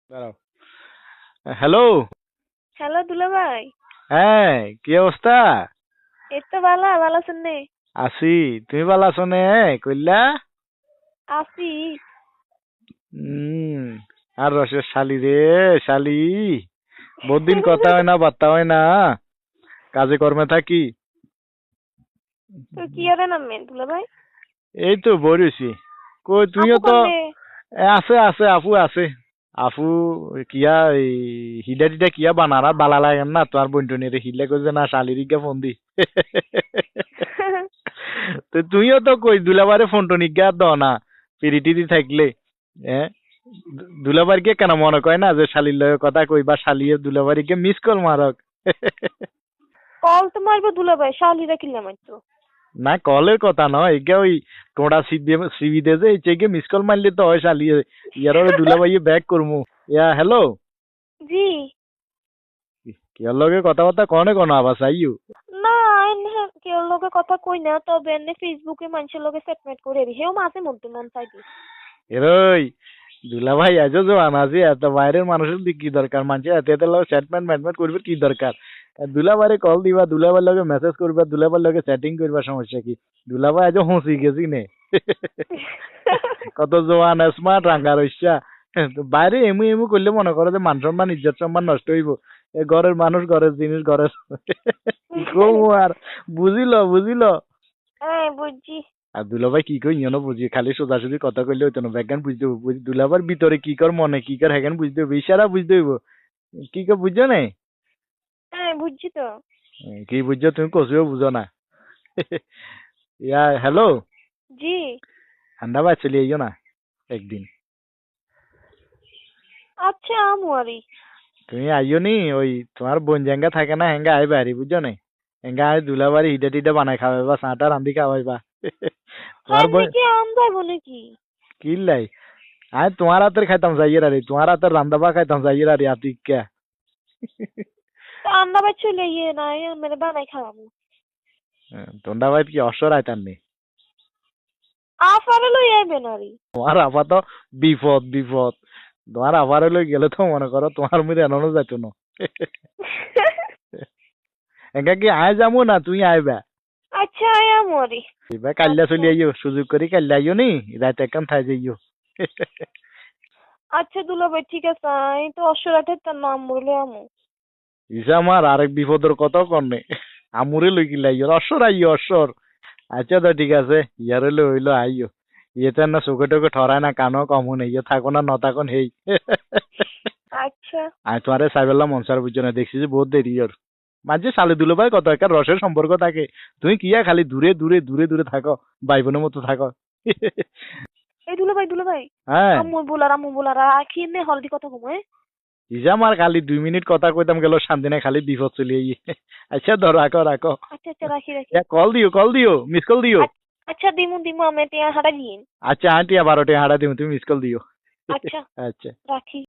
দাঁড়াও। Hello. Hello দুলা ভাই। হ্যাঁ, কি অবস্থা? এই তো ভালো ভালো আছেন নে? আছি। তুমি ভালো আছো নে? কইলা। আছি। উম আর রসের শালি রে, শালি। বহুদিন কথা হয় না, বার্তা হয় না। কাজে কর্মে থাকি। তো কি আরে নামবেন দুলা ভাই? এই তো বইরেছি। কই তুইও আপু তো কন্যে? আছে আছে আপু আছে। আপু কিয়া এই হিডা টিডা কিয়া বানারা বালা লাগেন না তোমার বন্টনের হিলে কইছে না শালিরিকে ফোন দি। তো তুইও তো কই দুলাবারে ফোন টোন ইজ্ঞা দ না পিরিটিদি থাকলে হ্যাঁ দুলাবারকে কেন মনে কয় না যে শালির লগে কথা কইবা শালিয়ে দুলাবারিকে মিস কল মারক। কল তো মারবো দুলা ভাই, শালিরা কিনলাম মাত্র। না কলের কথা নয় ইজ্ঞা ওই টোড়া সিবি দে যে ইচেকে মিস কল মারলে তো হয় শালিয়ে ইয়ার দুলাবাইয়ে ব্যাক করমু ইয়া হ্যালো জি। কিয়ার লগে কথাবার্তা কনে কোন আবার চাইও না এনে কেউ লগে কথা কই না, তবে এনে ফেসবুকে মানুষের লগে সেটমেট করে দি, হেও মাঝে মধ্যে মন চাই দি। এরই দুলাভাই আজও জোয়ান আছে এত বাইরের মানুষের দিক কি দরকার মানুষের এত এত লগে চ্যাটমেন্ট ম্যাটমেন্ট করবে কি দরকার দুলাবারে কল দিবা দুলাবার লগে মেসেজ করবা দুলাবার লগে চ্যাটিং করবা সমস্যা কি দুলাভাই আজও হুঁসি গেছি নে কত জোয়ান স্মার্ট রাঙ্গা রইসা বাইরে এমু এমু করলে মনে করো যে মান সম্মান ইজ্জত সম্মান নষ্ট হইব এ ঘরের মানুষ ঘরের জিনিস ঘরের কি কমু আর বুঝিল বুঝিল হ্যাঁ বুঝছি। আর দুলাভাই কি কই ইয়নো বুঝি খালি সোজাসুজি কথা কইলে হইতো না ব্যাজ্ঞান বুঝতে হইব দুলাভার ভিতরে কি কর মনে কি কর হ্যাগান বুঝতে হইব ইশারা বুঝতে হইব কি কর বুঝছো নাই হ্যাঁ বুঝছি তো। কি বুঝছো তুমি কষিও বুঝো না ইয়া হ্যালো জি। ঠান্ডা বাজ চলে আইও না একদিন আচ্ছা আমুয়ারি। তুমি আইও নি ওই তোমার বোন জাঙ্গা থাকে না হেঙ্গা আইবা আরি বুঝছো নাই হেঙ্গা আই দুলাবারি হিডা টিডা বানাই খাওয়াইবা চাটা রান্ধি খাওয়াইবা তোমার হ্যাঁ বোন নাকি আম যাইব নাকি? কি লাই আয় তোমার হাতের খাইতাম যাইয়ের আরে তোমার হাতের রান্দাবা খাইতাম যাইয়ের আরে আতি কে তা আন্না বাই চলে ইয়ে না মেরে বানাই খাওয়াবো। তোন্ডা ভাই কি অসর আইতান নি আফারে লই আইবেন আরি। তোমার আবার তো বিপদ বিপদ তোমার আবার লই গেলে তো মনে করো তোমার মুড়ে এনানো যাইত না একা কি আয় যাবো না তুই আইবা আচ্ছা আমুয়ারি। এবার কাল্লা চলি আইও সুযোগ করি কাল্লা আইও নি রাত একখান থাই যাইও আচ্ছা দুলা ভাই ঠিক আছে, আমি তো অশ্বরাঠের তার নাম বলে আমু। ইসা আমার আরেক বিপদের কথা কর্নে আমুরে লই গিলা আইও অসর আইও অসর আচ্ছা তো ঠিক আছে ইয়ারে লই হইলো আইও ইয়েতে না চোখে টোকে ঠরায় না কানো কমু নেই ইয়ে থাকো না নথাকন হেই আচ্ছা। আমি তোমারে সাইবেলা মনসার বুঝছো না দেখছি যে বহুত দেরি ওর মাঝে সালে দুলো ভাই কত একটা রসের সম্পর্ক থাকে তুমি কিয়া খালি দূরে দূরে দূরে দূরে থাকো ভাই বোনের মতো থাকো এই দুলা ভাই হ্যাঁ আমু বলার আখি নে হলদি কত কমে। ইজা আমার খালি 2 মিনিট কথা কইতাম গেল শান্তি নাই খালি বিপদ চলে আই আচ্ছা ধরো রাখো রাখো আচ্ছা আচ্ছা রাখি রাখি। কল দিও মিস কল দিও আচ্ছা দিমু আমি টিয়া হাঁটা দিন। আচ্ছা আন্টি 12টা হাঁটা দিও তুমি মিস কল দিও আচ্ছা আচ্ছা রাখি।